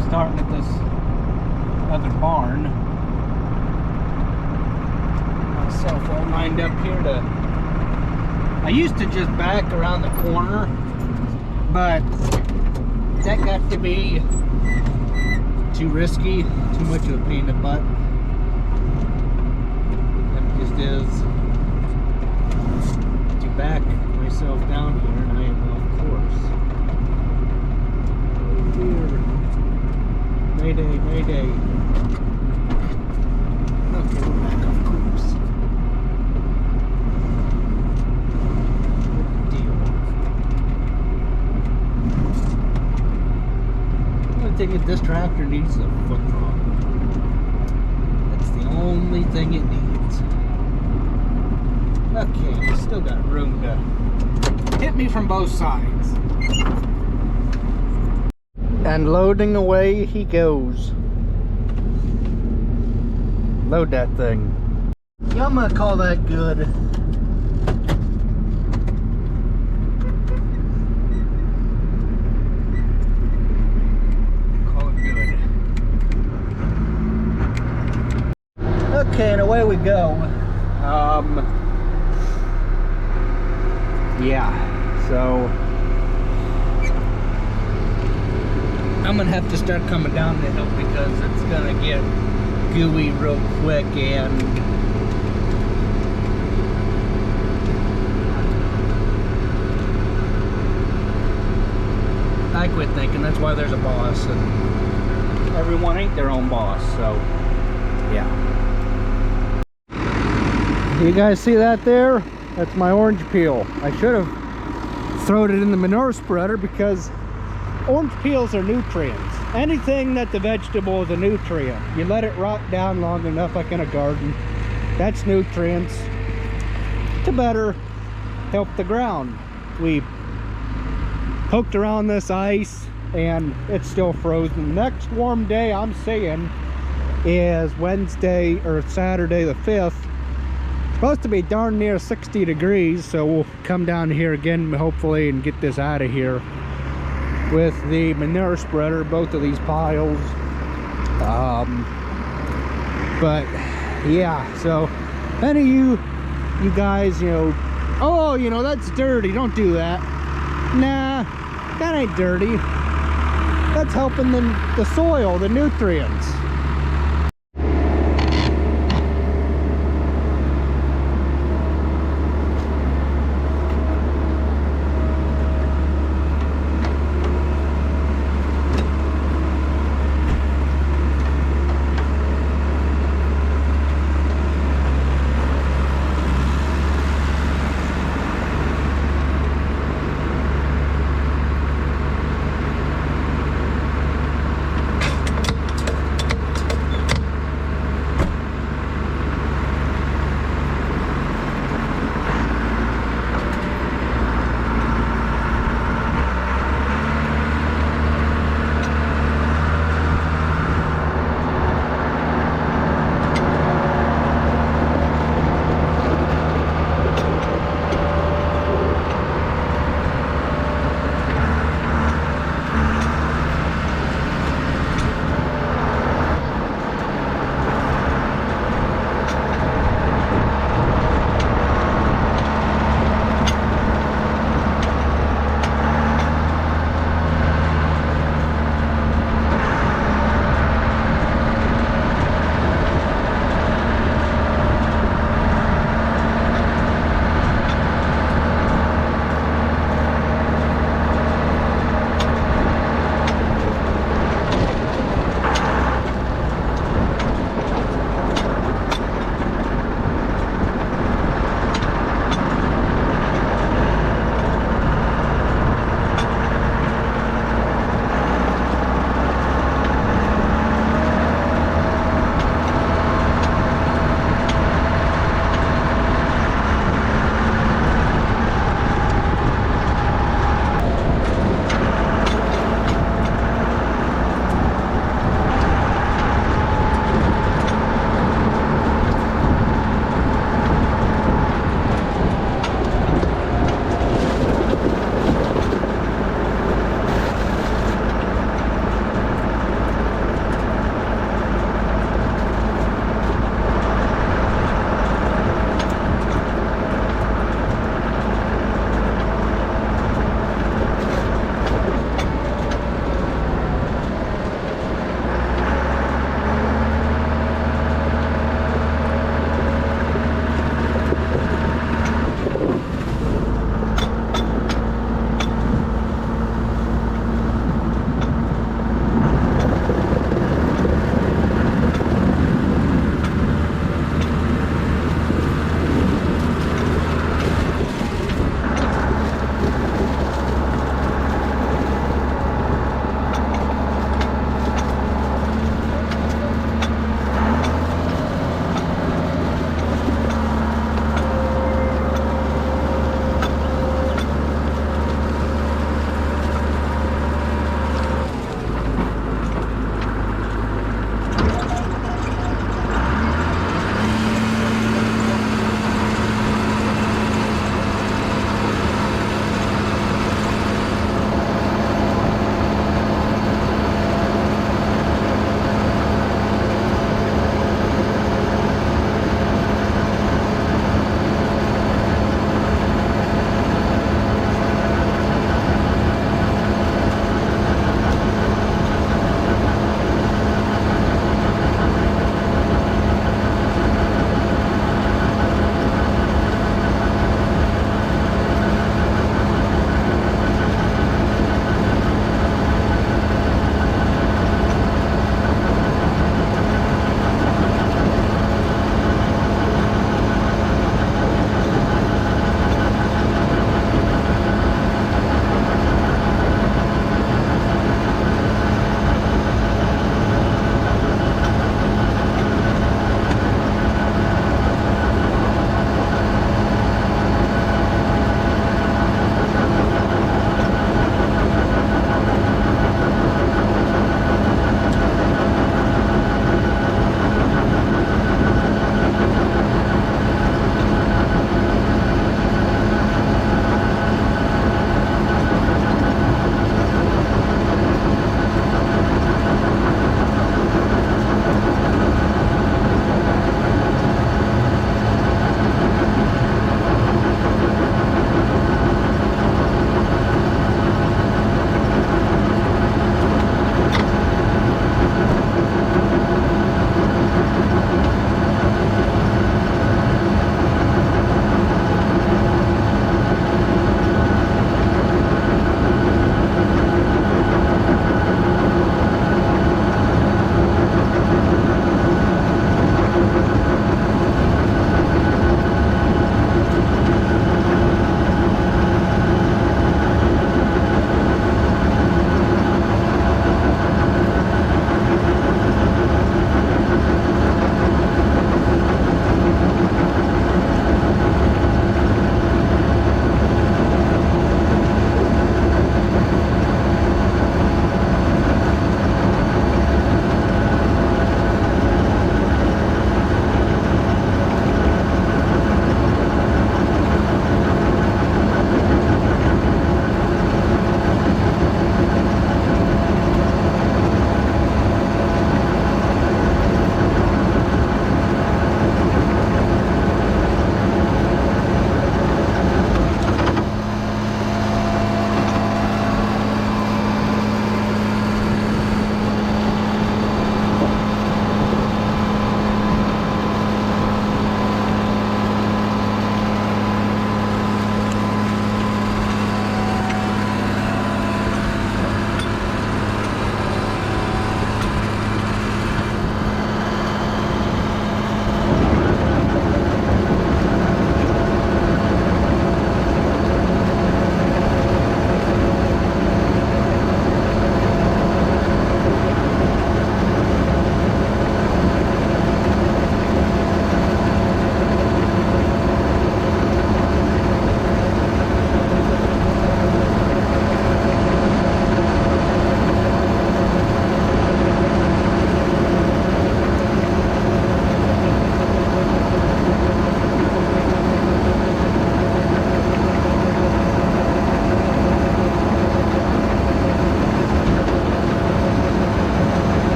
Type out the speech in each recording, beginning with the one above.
I'm starting at this other barn. Myself all lined up here to... I used to just back around the corner, but that got to be too risky, too much of a pain in the butt. That just is to back myself down here, and I am off course. Oh dear. Mayday, mayday. Okay, we're back off course. Good deal. The only thing that this tractor needs is a foot throttle. That's the only thing it needs. Okay, we still got room to hit me from both sides. And loading away he goes. Load that thing. Yeah, I'm gonna call that good. Call it good. Okay, and away we go. Yeah, so I'm gonna have to start coming down the hill because it's gonna get gooey real quick, and I quit thinking that's why there's a boss, and everyone ain't their own boss, so yeah. You guys see that there? That's my orange peel. I should have thrown it in the manure spreader because orange peels are nutrients. Anything that the vegetable is a nutrient. You let it rot down long enough, like in a garden, that's nutrients to better help the ground. We poked around this ice and it's still frozen. The next warm day I'm seeing is Wednesday or Saturday the 5th. Supposed to be darn near 60 degrees, so we'll come down here again hopefully and get this out of here with the manure spreader, both of these piles. But yeah, so any of you guys, you know, oh, you know, that's dirty, don't do that. Nah, that ain't dirty. That's helping the soil, the nutrients.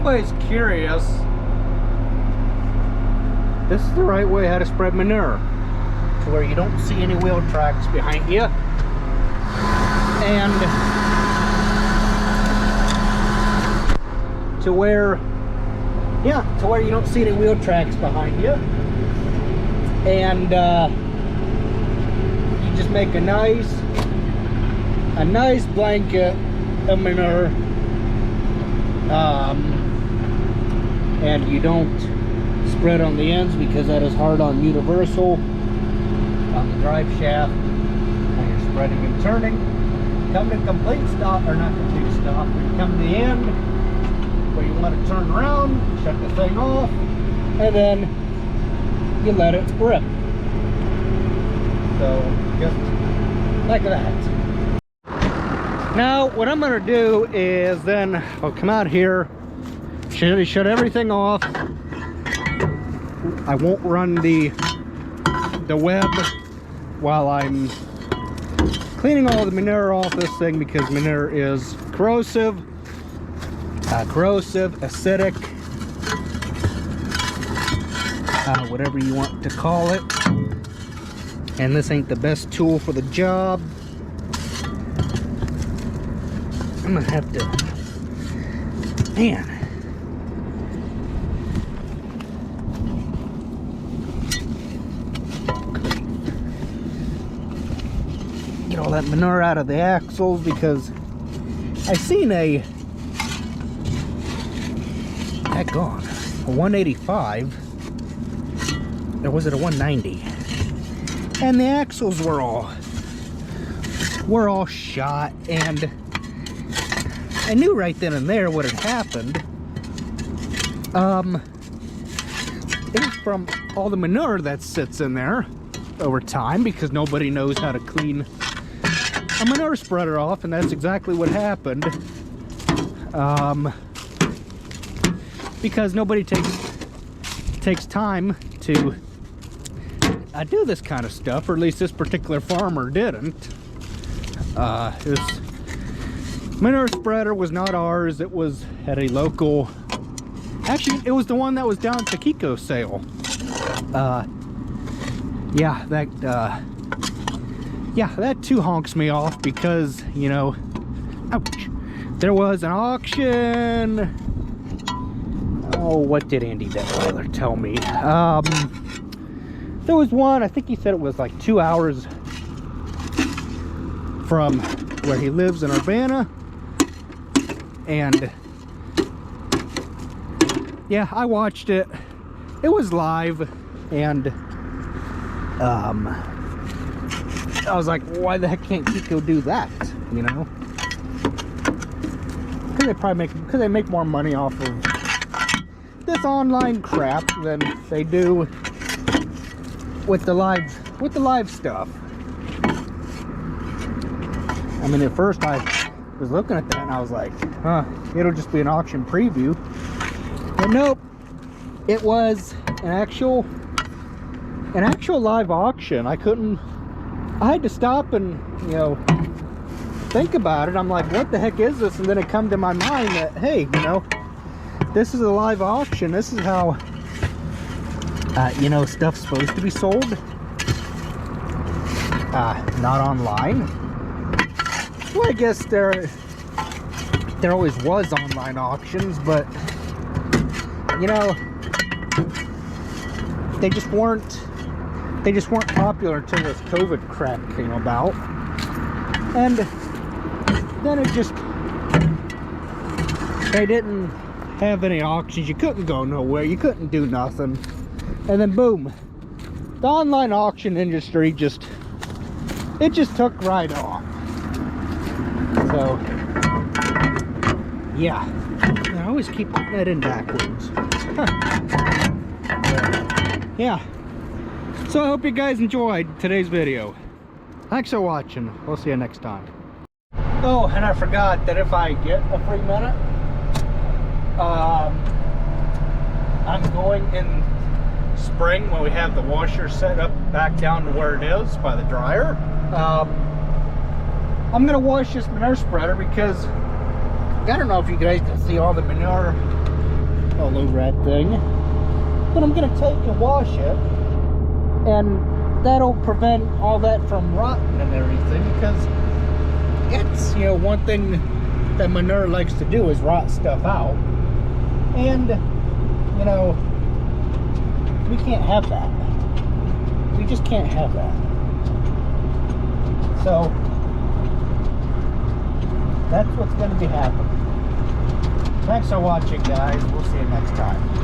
anybody's curious, this is the right way how to spread manure, to where you don't see any wheel tracks behind you, and to where you don't see any wheel tracks behind you, and you just make a nice blanket of manure, and you don't spread on the ends because that is hard on universal, on the drive shaft, and you're spreading and turning. Come to complete stop, or not complete stop, but you come to the end where you want to turn around, shut the thing off, and then you let it rip. So just like that. Now what I'm going to do is then I'll come out here, shut everything off. I won't run the web while I'm cleaning all the manure off this thing, because manure is corrosive, acidic, whatever you want to call it, and this ain't the best tool for the job. I'm gonna have to, man, get all that manure out of the axles, because I seen a 185, or was it a 190, and the axles were all shot, and I knew right then and there what had happened. It was from all the manure that sits in there over time, because nobody knows how to clean a manure spreader off, and that's exactly what happened. Because nobody takes time to do this kind of stuff, or at least this particular farmer didn't. This manure spreader was not ours. It was at a local, actually it was the one that was down at the Kiko sale. Yeah, that too honks me off, because, you know, ouch, there was an auction. Oh, what did Andy Detweiler tell me? There was one, I think he said it was like 2 hours from where he lives in Urbana. And yeah, I watched it. It was live, and I was like, why the heck can't Kiko do that? You know? Because they make more money off of this online crap than they do with the live stuff. I mean, at first I was looking at that and I was like, huh, it'll just be an auction preview. But nope, it was an actual live auction. I had to stop and, you know, think about it. I'm like, what the heck is this? And then it come to my mind that, hey, you know, this is a live auction. This is how, you know, stuff's supposed to be sold. Not online. Well, I guess there always was online auctions, but, you know, they just weren't popular until this COVID crap came about. And then they didn't have any auctions. You couldn't go nowhere. You couldn't do nothing. And then boom, the online auction industry just took right off. So yeah, I always keep putting that in backwards. Yeah. So I hope you guys enjoyed today's video. Thanks for watching. We'll see you next time. Oh, and I forgot that if I get a free minute, I'm going in spring when we have the washer set up back down to where it is by the dryer. I'm gonna wash this manure spreader, because I don't know if you guys can see all the manure all over that thing. But I'm gonna take and wash it, and that'll prevent all that from rotting and everything, because it's, you know, one thing that manure likes to do is rot stuff out. And, you know, we can't have that. We just can't have that. So that's what's going to be happening. Thanks for watching, guys. We'll see you next time.